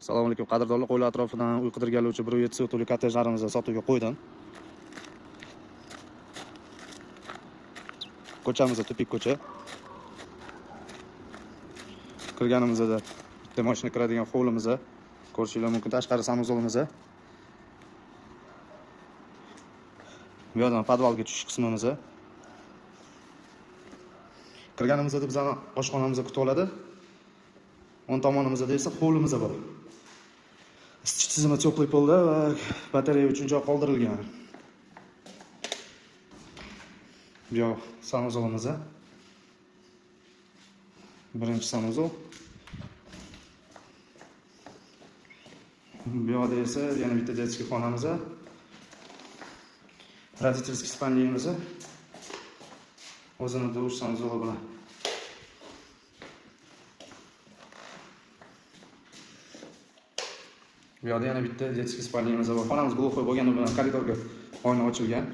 Assalomu alaykum qadrdonlar, qo'ylar atrofidan uy qidirganlovchi 1.7 sotuvli kottejlarimizni sotuvga qo'ydim. Ko'chamizda tupik ko'cha. Kirganimizda bitta mashina kiradigan hovlimiz, ko'rishingiz mumkin. Tashqari sanuzolimiz. Bu yerdan podvalga tushish qismimiz. Kirganimizda bizani oshxonamiz kutib oladi. O'ng tomonimizda esa hovlimiz bor. Isitish tizimi teplый polda va batareya uchun joy qoldirilgan. Bu yoq sanuzolimiz. Birinchi sanuzol. Bu yoqda esa yana bitta детский xonamiz. Родительский spalniyamiz. O'zini dush sanuzoli bilan. Bu yerda yana bitta детский spalniyamiz bor. Xonamiz glухой bo'lgani bilan koridorga oyna ochilgan.